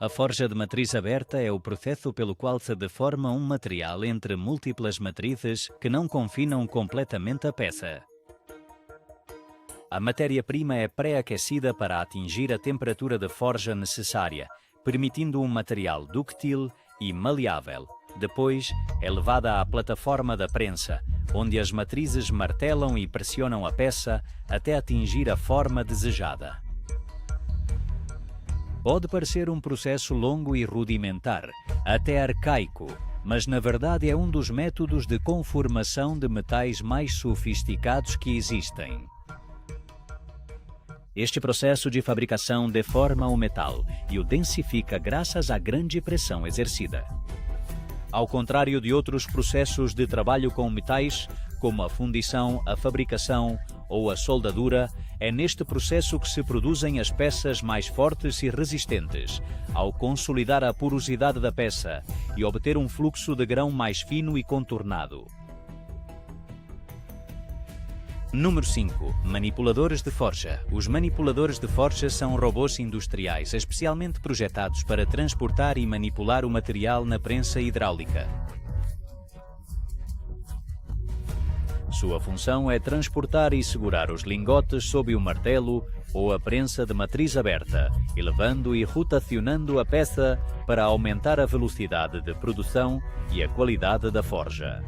A forja de matriz aberta é o processo pelo qual se deforma um material entre múltiplas matrizes que não confinam completamente a peça. A matéria-prima é pré-aquecida para atingir a temperatura de forja necessária, permitindo um material dúctil e maleável. Depois, é levada à plataforma da prensa, onde as matrizes martelam e pressionam a peça até atingir a forma desejada. Pode parecer um processo longo e rudimentar, até arcaico, mas na verdade é um dos métodos de conformação de metais mais sofisticados que existem. Este processo de fabricação deforma o metal e o densifica graças à grande pressão exercida. Ao contrário de outros processos de trabalho com metais, como a fundição, a fabricação ou a soldadura, é neste processo que se produzem as peças mais fortes e resistentes, ao consolidar a porosidade da peça e obter um fluxo de grão mais fino e contornado. Número 5. Manipuladores de forja. Os manipuladores de forja são robôs industriais especialmente projetados para transportar e manipular o material na prensa hidráulica. Sua função é transportar e segurar os lingotes sob o martelo ou a prensa de matriz aberta, elevando e rotacionando a peça para aumentar a velocidade de produção e a qualidade da forja.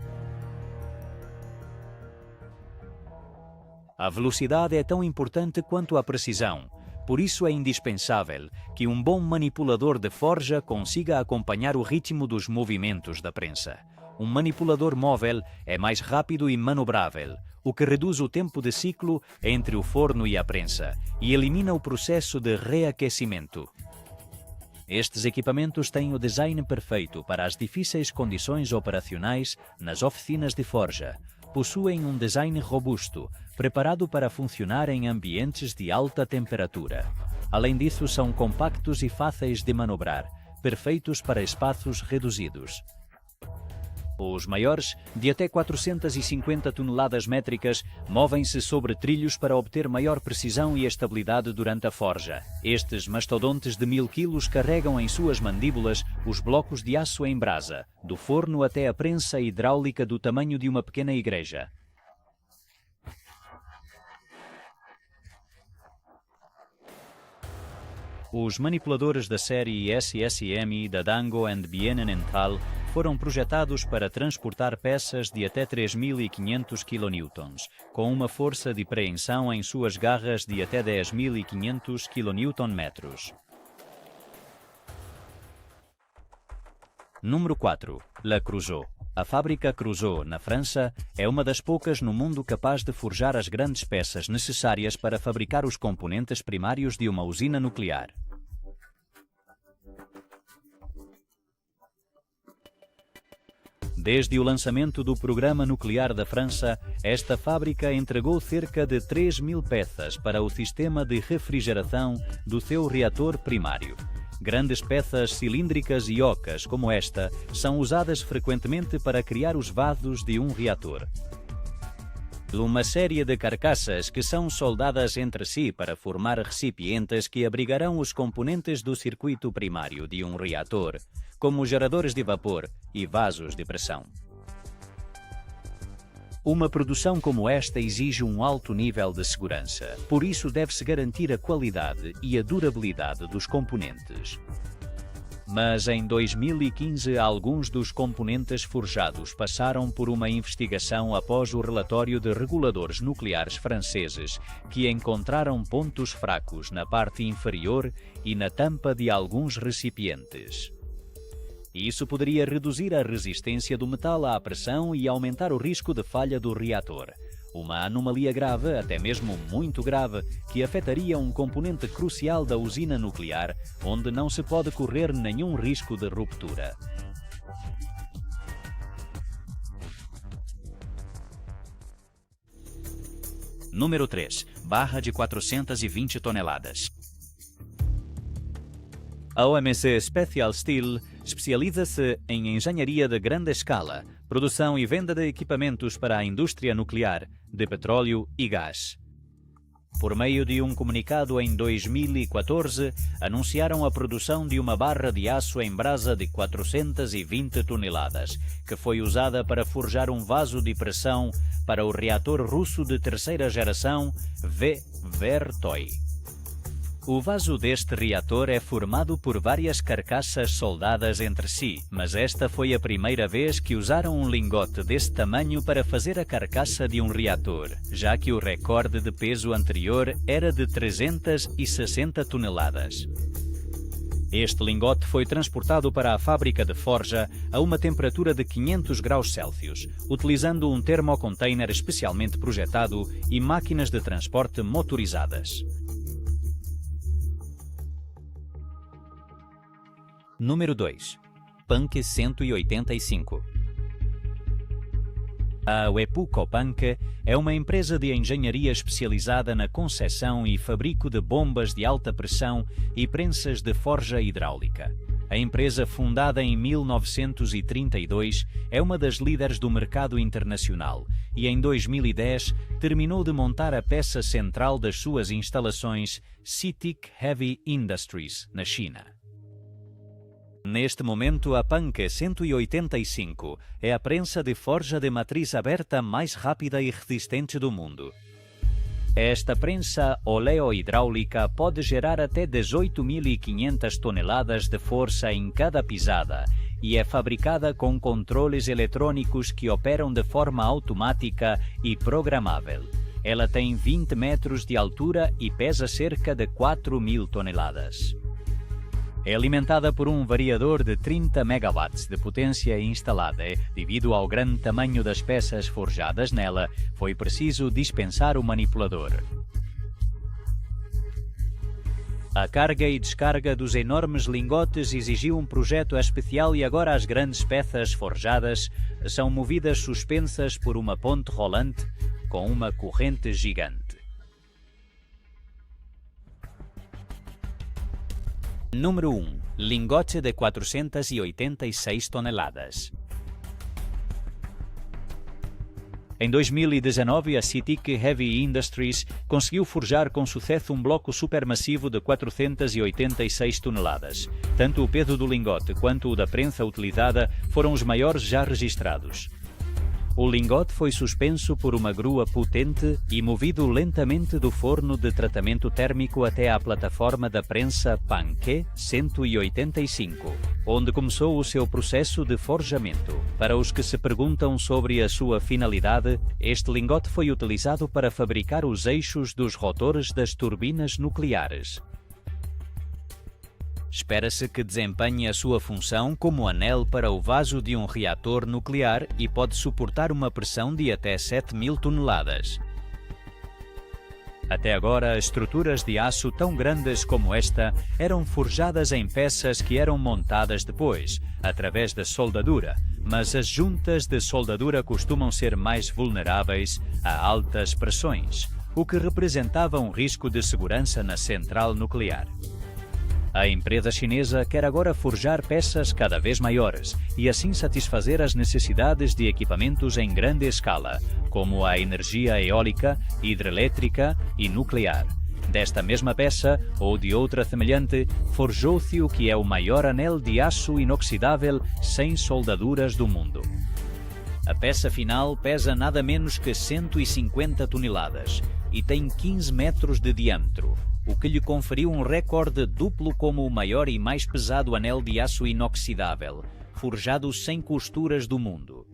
A velocidade é tão importante quanto a precisão, por isso é indispensável que um bom manipulador de forja consiga acompanhar o ritmo dos movimentos da prensa. Um manipulador móvel é mais rápido e manobrável, o que reduz o tempo de ciclo entre o forno e a prensa e elimina o processo de reaquecimento. Estes equipamentos têm o design perfeito para as difíceis condições operacionais nas oficinas de forja. Possuem um design robusto, preparado para funcionar em ambientes de alta temperatura. Além disso, são compactos e fáceis de manobrar, perfeitos para espaços reduzidos. Os maiores, de até 450 toneladas métricas, movem-se sobre trilhos para obter maior precisão e estabilidade durante a forja. Estes mastodontes de 1000 kg carregam em suas mandíbulas os blocos de aço em brasa, do forno até a prensa hidráulica do tamanho de uma pequena igreja. Os manipuladores da série SSM da Dango and Bienen-Tal foram projetados para transportar peças de até 3.500 kN, com uma força de preensão em suas garras de até 10.500 kN. Número 4. La Creusot. A fábrica Creusot, na França, é uma das poucas no mundo capaz de forjar as grandes peças necessárias para fabricar os componentes primários de uma usina nuclear. Desde o lançamento do programa nuclear da França, esta fábrica entregou cerca de 3.000 peças para o sistema de refrigeração do seu reator primário. Grandes peças cilíndricas e ocas como esta são usadas frequentemente para criar os vasos de um reator. Uma série de carcaças que são soldadas entre si para formar recipientes que abrigarão os componentes do circuito primário de um reator, como geradores de vapor e vasos de pressão. Uma produção como esta exige um alto nível de segurança, por isso deve-se garantir a qualidade e a durabilidade dos componentes. Mas em 2015, alguns dos componentes forjados passaram por uma investigação após o relatório de reguladores nucleares franceses, que encontraram pontos fracos na parte inferior e na tampa de alguns recipientes. Isso poderia reduzir a resistência do metal à pressão e aumentar o risco de falha do reator. Uma anomalia grave, até mesmo muito grave, que afetaria um componente crucial da usina nuclear, onde não se pode correr nenhum risco de ruptura. Número 3. Barra de 420 toneladas. A OMC Special Steel especializa-se em engenharia de grande escala, produção e venda de equipamentos para a indústria nuclear, de petróleo e gás. por meio de um comunicado em 2014, anunciaram a produção de uma barra de aço em brasa de 420 toneladas, que foi usada para forjar um vaso de pressão para o reator russo de terceira geração Vertoy. O vaso deste reator é formado por várias carcaças soldadas entre si, mas esta foi a primeira vez que usaram um lingote desse tamanho para fazer a carcaça de um reator, já que o recorde de peso anterior era de 360 toneladas. Este lingote foi transportado para a fábrica de forja a uma temperatura de 500 graus Celsius, utilizando um termocontainer especialmente projetado e máquinas de transporte motorizadas. Número 2. Punk 185. A Wepuco Punk é uma empresa de engenharia especializada na conceção e fabrico de bombas de alta pressão e prensas de forja hidráulica. A empresa, fundada em 1932, é uma das líderes do mercado internacional e em 2010 terminou de montar a peça central das suas instalações CITIC Heavy Industries, na China. Neste momento, a Punk 185 é a prensa de forja de matriz aberta mais rápida e resistente do mundo. Esta prensa oleo-hidráulica pode gerar até 18.500 toneladas de força em cada pisada e é fabricada com controles eletrônicos que operam de forma automática e programável. Ela tem 20 metros de altura e pesa cerca de 4.000 toneladas. É alimentada por um variador de 30 megawatts de potência instalada. Devido ao grande tamanho das peças forjadas nela, foi preciso dispensar o manipulador. A carga e descarga dos enormes lingotes exigiu um projeto especial e agora as grandes peças forjadas são movidas suspensas por uma ponte rolante com uma corrente gigante. Número 1. Lingote de 486 toneladas. Em 2019, a CITIC Heavy Industries conseguiu forjar com sucesso um bloco supermassivo de 486 toneladas. Tanto o peso do lingote quanto o da prensa utilizada foram os maiores já registrados. O lingote foi suspenso por uma grua potente e movido lentamente do forno de tratamento térmico até à plataforma da prensa Punk 185, onde começou o seu processo de forjamento. Para os que se perguntam sobre a sua finalidade, este lingote foi utilizado para fabricar os eixos dos rotores das turbinas nucleares. Espera-se que desempenhe a sua função como anel para o vaso de um reator nuclear e pode suportar uma pressão de até 7.000 toneladas. Até agora, estruturas de aço tão grandes como esta eram forjadas em peças que eram montadas depois, através da soldadura, mas as juntas de soldadura costumam ser mais vulneráveis a altas pressões, o que representava um risco de segurança na central nuclear. A empresa chinesa quer agora forjar peças cada vez maiores e assim satisfazer as necessidades de equipamentos em grande escala, como a energia eólica, hidrelétrica e nuclear. Desta mesma peça, ou de outra semelhante, forjou-se o que é o maior anel de aço inoxidável sem soldaduras do mundo. A peça final pesa nada menos que 150 toneladas e tem 15 metros de diâmetro, o que lhe conferiu um recorde duplo como o maior e mais pesado anel de aço inoxidável, forjado sem costuras do mundo.